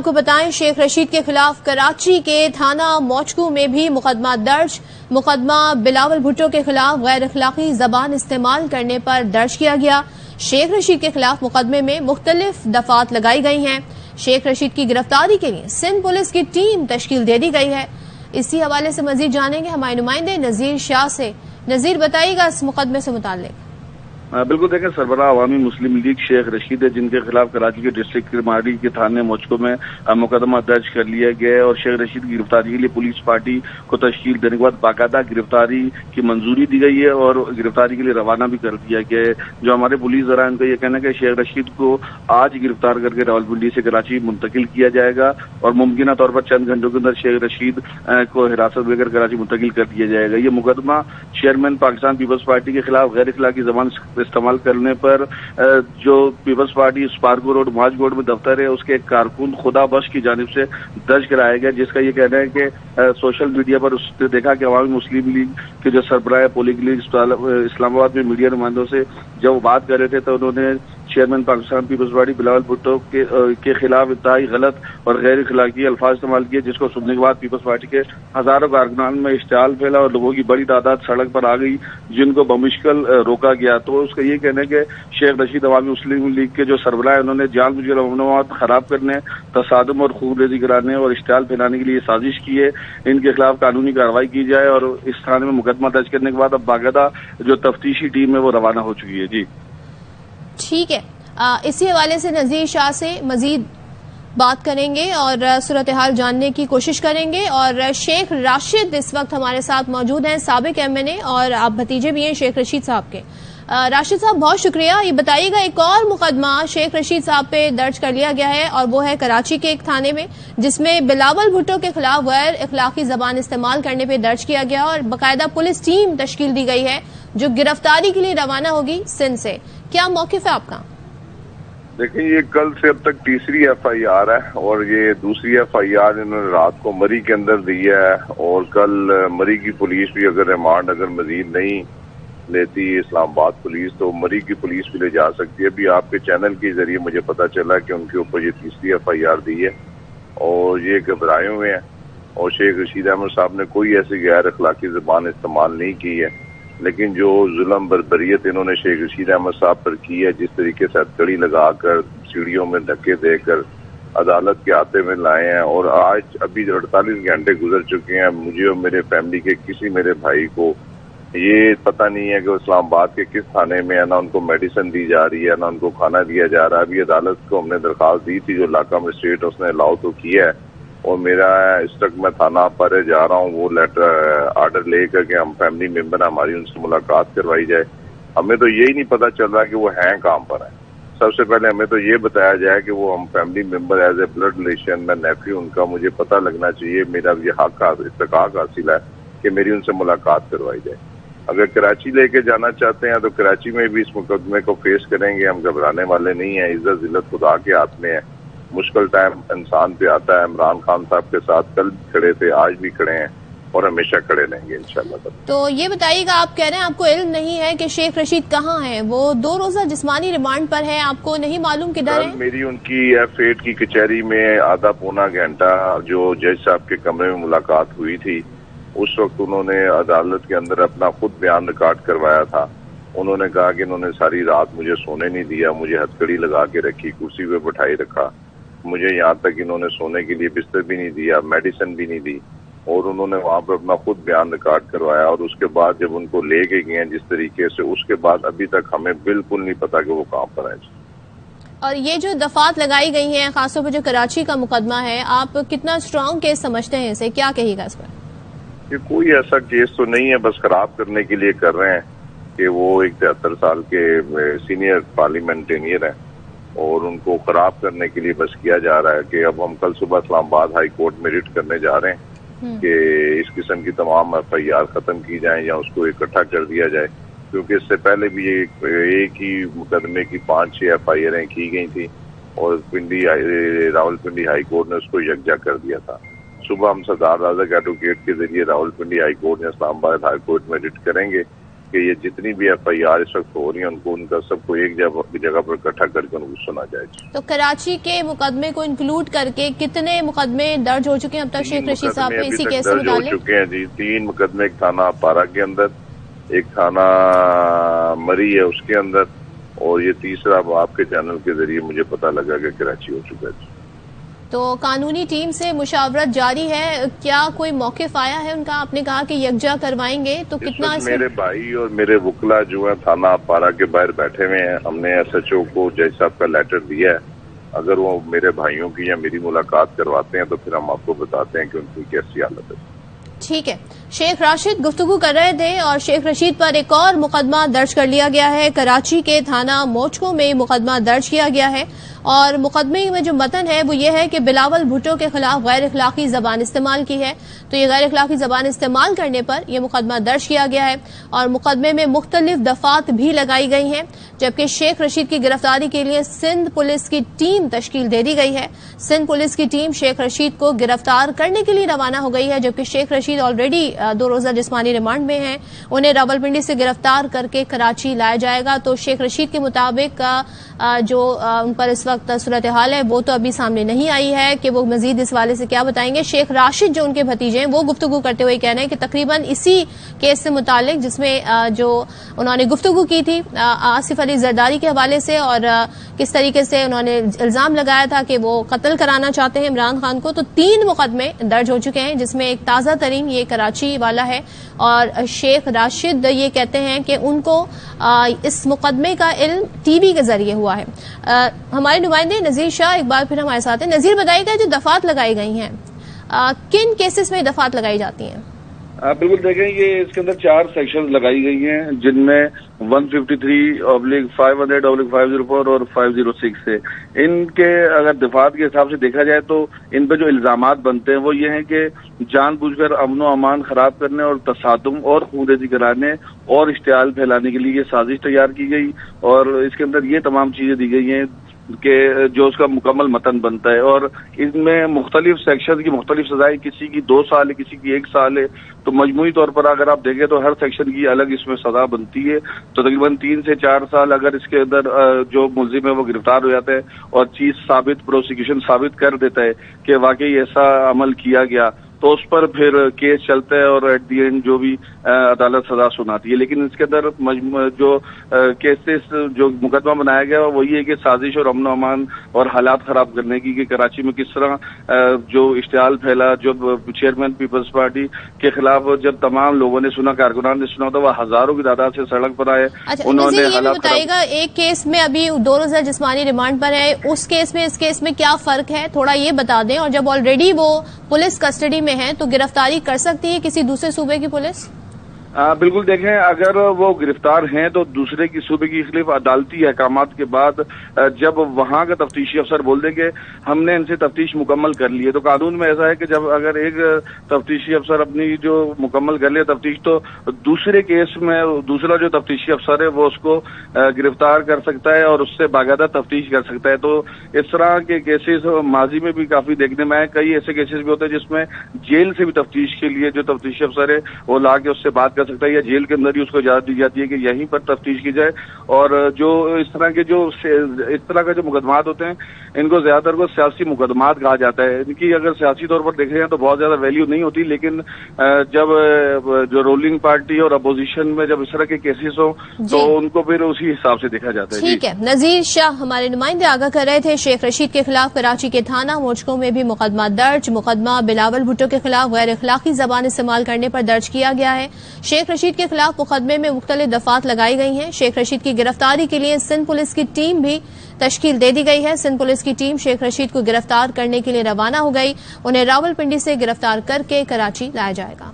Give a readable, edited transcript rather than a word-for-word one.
کو بتائیں شیخ رشید کے خلاف کراچی کے تھانہ موچکو میں بھی مقدمہ درج. مقدمہ بلاول بھٹو کے خلاف غیر اخلاقی زبان استعمال کرنے پر درج کیا گیا. شیخ رشید کے خلاف مقدمے میں مختلف دفعات لگائی گئی ہیں. شیخ رشید کی گرفتاری کے لیے سندھ پولیس کی ٹیم تشکیل دے دی گئی ہے. اسی حوالے سے مزید جانیں گے ہمارے نمائندے نذیر شاہ سے. نذیر بتائیے گا اس مقدمے سے متعلق. بالکل دیکھیں، سربراہ عوامی مسلم لیگ شیخ رشید ہے جن کے خلاف کراچی کے ڈسٹرکٹ ماڑی کے تھانے موچکو میں مقدمہ درج کر لیا گیا ہے اور شیخ رشید کی گرفتاری کے لیے پولیس پارٹی کو تشکیل دینے کے بعد باقاعدہ گرفتاری کی منظوری دی گئی ہے اور گرفتاری کے لیے روانہ بھی کر دیا گیا ہے. جو ہمارے پولیس ذرائع کا یہ کہنا ہے کہ شیخ رشید کو آج گرفتار کر کے راولپنڈی سے کراچی منتقل کیا جائے گا اور ممکنہ طور پر چند گھنٹوں کے اندر شیخ رشید کو حراست لے کر کراچی منتقل کر دیا جائے گا. یہ مقدمہ چیئرمین پاکستان پیپلز پارٹی کے خلاف غیر اخلاقی زبان استعمال کرنے پر جو پیپلز پارٹی اسپارکو روڈ ماج گوڈ میں دفتر ہے اس کے ایک کارکن خدا بخش کی جانب سے درج کرایا گیا، جس کا یہ کہنا ہے کہ سوشل میڈیا پر اس نے دیکھا کہ عوامی مسلم لیگ کے جو سربراہ پولنگ لیگ اسلام آباد میں میڈیا نمائندوں سے جب وہ بات کر رہے تھے تو انہوں نے چیئرمین پاکستان پیپلز پارٹی بلاول بھٹو کے خلاف انتہائی غلط اور غیر اخلاقی الفاظ استعمال کیے، جس کو سننے کے بعد پیپلز پارٹی کے ہزاروں کارکنان میں اشتعال پھیلا اور لوگوں کی بڑی تعداد سڑک پر آ گئی جن کو بمشکل روکا گیا. تو اس کا یہ کہنا ہے کہ شیخ رشید عوامی مسلم لیگ کے جو سربراہ انہوں نے جان بوجھ کر امن خراب کرنے، تصادم اور خوب ریزی کرانے اور اشتعال پھیلانے کے لیے سازش کی ہے. ان کے خلاف قانونی کارروائی کی جائے اور اس تھانے میں مقدمہ درج کرنے کے بعد اب باقاعدہ جو تفتیشی ٹیم ہے وہ روانہ ہو چکی ہے. جی ٹھیک ہے، اسی حوالے سے نذیر شاہ سے مزید بات کریں گے اور صورتحال جاننے کی کوشش کریں گے. اور شیخ راشد اس وقت ہمارے ساتھ موجود ہیں، سابق MNA اور آپ بھتیجے بھی ہیں شیخ رشید صاحب کے. راشد صاحب بہت شکریہ. یہ بتائیے گا ایک اور مقدمہ شیخ رشید صاحب پہ درج کر لیا گیا ہے اور وہ ہے کراچی کے ایک تھانے میں جس میں بلاول بھٹو کے خلاف غیر اخلاقی زبان استعمال کرنے پہ درج کیا گیا اور باقاعدہ پولیس ٹیم تشکیل دی گئی ہے جو گرفتاری کے لیے روانہ ہوگی سندھ سے. کیا موقف ہے آپ کا؟ دیکھیں، یہ کل سے اب تک تیسری FIR ہے اور یہ دوسری FIR انہوں نے رات کو مری کے اندر دی ہے اور کل مری کی پولیس بھی اگر ریمانڈ اگر مزید نہیں لیتی اسلام آباد پولیس تو مری کی پولیس بھی لے جا سکتی ہے. ابھی آپ کے چینل کے ذریعے مجھے پتا چلا کہ ان کے اوپر یہ تیسری FIR دی ہے اور یہ گھبرائے ہوئے ہیں اور شیخ رشید احمد صاحب نے کوئی ایسی غیر اخلاقی زبان استعمال نہیں کی ہے، لیکن جو ظلم بربریت انہوں نے شیخ رشید احمد صاحب پر کی ہے، جس طریقے سے ہتھکڑی لگا کر سیڑھیوں میں دھکے دے کر عدالت کے آتے میں لائے ہیں اور آج ابھی 48 گھنٹے گزر چکے ہیں، مجھے اور میرے فیملی کے کسی میرے بھائی کو یہ پتہ نہیں ہے کہ اسلام آباد کے کس تھانے میں ہے، نہ ان کو میڈیسن دی جا رہی ہے نہ ان کو کھانا دیا جا رہا ہے. ابھی عدالت کو ہم نے درخواست دی تھی جو علاقہ مجسٹریٹ اس نے الاؤ تو کیا ہے اور میرا اس وقت میں تھانہ پر جا رہا ہوں وہ لیٹر آرڈر لے کر کے ہم فیملی ممبر ہماری ان سے ملاقات کروائی جائے. ہمیں تو یہی نہیں پتہ چل رہا کہ وہ ہیں کام پر ہیں. سب سے پہلے ہمیں تو یہ بتایا جائے کہ وہ ہم family member as a blood relation میں نیفیو ان کا مجھے پتہ لگنا چاہیے، میرا یہ حق استحقاق حاصل ہے کہ میری ان سے ملاقات کروائی جائے. اگر کراچی لے کے جانا چاہتے ہیں تو کراچی میں بھی اس مقدمے کو فیس کریں گے، ہم گھبرانے والے نہیں ہیں. عزت ذلت خدا کے ہاتھ میں ہے، مشکل ٹائم انسان پہ آتا ہے. عمران خان صاحب کے ساتھ کل بھی کھڑے تھے، آج بھی کھڑے ہیں اور ہمیشہ کھڑے رہیں گے انشاءاللہ. تو یہ بتائیے گا، آپ کہہ رہے ہیں آپ کو علم نہیں ہے کہ شیخ رشید کہاں ہے، وہ 2 روزہ جسمانی ریمانڈ پر ہے، آپ کو نہیں معلوم کدھر ہے؟ میری ان کی F8 کی کچہری میں آدھا پونا گھنٹہ جو جج صاحب کے کمرے میں ملاقات ہوئی تھی، اس وقت انہوں نے عدالت کے اندر اپنا خود بیان ریکارڈ کروایا تھا. انہوں نے کہا کہ انہوں نے ساری رات مجھے سونے نہیں دیا، مجھے ہتھکڑی لگا کے رکھی، کرسی پہ بٹھائی رکھا، مجھے یہاں تک انہوں نے سونے کے لیے بستر بھی نہیں دیا، میڈیسن بھی نہیں دی اور انہوں نے وہاں پر اپنا خود بیان ریکارڈ کروایا. اور اس کے بعد جب ان کو لے کے گئے ہیں جس طریقے سے، اس کے بعد ابھی تک ہمیں بالکل نہیں پتا کہ وہ کہاں پر ہیں. اور یہ جو دفعات لگائی گئی ہیں خاص طور پر جو کراچی کا مقدمہ ہے، آپ کتنا اسٹرانگ کیس سمجھتے ہیں اسے، کیا کہیے گا اس پر؟ کہ کوئی ایسا کیس تو نہیں ہے، بس خراب کرنے کے لیے کر رہے ہیں کہ وہ ایک 73 سال کے سینئر پارلیمنٹینئر ہیں اور ان کو خراب کرنے کے لیے بس کیا جا رہا ہے کہ اب ہم کل صبح اسلام آباد ہائی کورٹ میں ریٹ کرنے جا رہے ہیں کہ اس قسم کی تمام FIR ختم کی جائیں یا اس کو اکٹھا کر دیا جائے، کیونکہ اس سے پہلے بھی ایک ہی مقدمے کی 5-6 FIR کی گئی تھی اور راولپنڈی ہائی کورٹ نے اس کو یکجا کر دیا تھا. صبح ہم سردار رازق ایڈوکیٹ کے ذریعے راولپنڈی ہائی کورٹ یا اسلام آباد ہائی کورٹ میں ریٹ کریں گے کہ یہ جتنی بھی FIR اس وقت ہو رہی ہیں ان کا سب کو ایک جگہ پر اکٹھا کر کے ان کو سنا جائے. تو کراچی کے مقدمے کو انکلوڈ کر کے کتنے مقدمے درج ہو چکے ہیں اب تک شیخ رشید صاحب پہ اسی کیس سے متعلق؟ ہو چکے ہیں جی 3 مقدمے. ایک تھانہ پارا کے اندر، ایک تھانہ مری ہے اس کے اندر، اور یہ تیسرا آپ کے چینل کے ذریعے مجھے پتا لگا کہ کراچی ہو چکا ہے. تو قانونی ٹیم سے مشاورت جاری ہے، کیا کوئی موقف آیا ہے ان کا؟ آپ نے کہا کہ یکجا کروائیں گے، تو کتنا میرے بھائی اور میرے وکلا جو ہیں تھانہ پارا کے باہر بیٹھے ہوئے ہیں. ہم نے SHO کو جج صاحب کا لیٹر دیا ہے. اگر وہ میرے بھائیوں کی یا میری ملاقات کرواتے ہیں تو پھر ہم آپ کو بتاتے ہیں کہ ان کی کیسی حالت ہے. ٹھیک ہے. شیخ راشد گفتگو کر رہے تھے اور شیخ رشید پر ایک اور مقدمہ درج کر لیا گیا ہے. کراچی کے تھانہ موچکو میں مقدمہ درج کیا گیا ہے اور مقدمے میں جو متن ہے وہ یہ ہے کہ بلاول بھٹو کے خلاف غیر اخلاقی زبان استعمال کی ہے. تو یہ غیر اخلاقی زبان استعمال کرنے پر یہ مقدمہ درج کیا گیا ہے اور مقدمے میں مختلف دفعات بھی لگائی گئی ہیں، جبکہ شیخ رشید کی گرفتاری کے لیے سندھ پولیس کی ٹیم تشکیل دے دی گئی ہے. سندھ پولیس کی ٹیم شیخ رشید کو گرفتار کرنے کے لیے روانہ ہو گئی ہے، جبکہ شیخ رشید آلریڈی 2 روزہ جسمانی ریمانڈ میں ہیں. انہیں راولپنڈی سے گرفتار کر کے کراچی لایا جائے گا. تو شیخ رشید کے مطابق جو ان پر اس وقت صورتحال ہے وہ تو ابھی سامنے نہیں آئی ہے کہ وہ مزید اس والے سے کیا بتائیں گے. شیخ راشد جو ان کے بھتیجے ہیں وہ گفتگو کرتے ہوئے کہہ رہے ہیں کہ تقریباً اسی کیس سے متعلق جس میں جو انہوں نے گفتگو کی تھی آصف علی زرداری کے حوالے سے اور کس طریقے سے انہوں نے الزام لگایا تھا کہ وہ قتل کرانا چاہتے ہیں عمران خان کو، تو 3 مقدمے درج ہو چکے ہیں، جس میں ایک تازہ ترین یہ کراچی والا ہے. اور شیخ راشد یہ کہتے ہیں کہ ان کو اس مقدمے کا علم ٹی وی کے ذریعے ہوا ہے. ہمارے نمائندے نذیر شاہ ایک بار پھر ہمارے ساتھ ہیں. نذیر بتائیے گا جو دفعات لگائی گئی ہیں کن کیسز میں دفعات لگائی جاتی ہیں؟ بالکل دیکھیں، یہ اس کے اندر 4 سیکشن لگائی گئی ہیں جن میں 153/500/504 اور 506 ہے. ان کے اگر دفعات کے حساب سے دیکھا جائے تو ان پہ جو الزامات بنتے ہیں وہ یہ ہیں کہ جان بوجھ کر امن و امان خراب کرنے اور تصادم اور خونریزی کرانے اور اشتعال پھیلانے کے لیے یہ سازش تیار کی گئی، اور اس کے اندر یہ تمام چیزیں دی گئی ہیں کہ جو اس کا مکمل متن بنتا ہے. اور اس میں مختلف سیکشن کی مختلف سزائیں، کسی کی 2 سال ہے، کسی کی 1 سال ہے. تو مجموعی طور پر اگر آپ دیکھیں تو ہر سیکشن کی الگ اس میں سزا بنتی ہے. تو تقریباً 3 سے 4 سال اگر اس کے اندر جو ملزم ہے وہ گرفتار ہو جاتا ہے اور چیز پروسیکیوشن ثابت کر دیتا ہے کہ واقعی ایسا عمل کیا گیا، تو اس پر پھر کیس چلتا ہے اور ایٹ دی اینڈ جو بھی عدالت سزا سناتی ہے. لیکن اس کے اندر جو کیسز جو مقدمہ بنایا گیا وہ یہ ہے کہ سازش اور امن و امان اور حالات خراب کرنے کی، کہ کراچی میں کس طرح جو اشتعال پھیلا، جو چیئرمین پیپلز پارٹی کے خلاف جب تمام لوگوں نے سنا، کارکنان نے سنا، تو وہ ہزاروں کی تعداد سے سڑک پر آئے. انہوں نے حالات بتائیے گا ایک کیس میں ابھی 2 روزہ جسمانی ریمانڈ پر ہے، اس کیس میں اس کیس میں کیا فرق ہے تھوڑا یہ بتا دیں. اور جب آلریڈی وہ پولیس کسٹڈی میں ہیں تو گرفتاری کر سکتی ہے کسی دوسرے صوبے کی پولیس؟ بالکل دیکھیں، اگر وہ گرفتار ہیں تو دوسرے کی صوبے کی خلاف عدالتی احکامات کے بعد جب وہاں کا تفتیشی افسر بول دیں کہ ہم نے ان سے تفتیش مکمل کر لی ہے، تو قانون میں ایسا ہے کہ جب اگر ایک تفتیشی افسر اپنی جو مکمل کر لے تفتیش، تو دوسرے کیس میں دوسرا جو تفتیشی افسر ہے وہ اس کو گرفتار کر سکتا ہے اور اس سے باقاعدہ تفتیش کر سکتا ہے. تو اس طرح کے کیسز ماضی میں بھی کافی دیکھنے میں آئے. کئی ایسے کیسز بھی ہوتے ہیں جس میں جیل سے بھی تفتیش کے لیے جو تفتیشی افسر ہے وہ لا کے اس سے بات کر سکتا ہے، یا جیل کے اندر ہی اس کو اجازت دی جاتی ہے کہ یہیں پر تفتیش کی جائے. اور جو اس طرح کا جو مقدمات ہوتے ہیں ان کو زیادہ تر کو سیاسی مقدمات کہا جاتا ہے. ان کی اگر سیاسی طور پر دیکھے جائیں تو بہت زیادہ ویلیو نہیں ہوتی، لیکن جب جو رولنگ پارٹی اور اپوزیشن میں جب اس طرح کے کیسز ہوں تو ان کو پھر اسی حساب سے دیکھا جاتا ہے. ٹھیک ہے. نذیر شاہ ہمارے نمائندے آگاہ کر رہے تھے شیخ رشید کے خلاف کراچی کے تھانہ موچکو میں بھی مقدمہ درج. مقدمہ بلاول بھٹو کے خلاف غیر اخلاقی زبان استعمال کرنے پر درج کیا گیا ہے. شیخ رشید کے خلاف مقدمے میں مختلف دفعات لگائی گئی ہیں. شیخ رشید کی گرفتاری کے لیے سندھ پولیس کی ٹیم بھی تشکیل دے دی گئی ہے. سندھ پولیس کی ٹیم شیخ رشید کو گرفتار کرنے کے لیے روانہ ہو گئی. انہیں راولپنڈی سے گرفتار کر کے کراچی لایا جائے گا.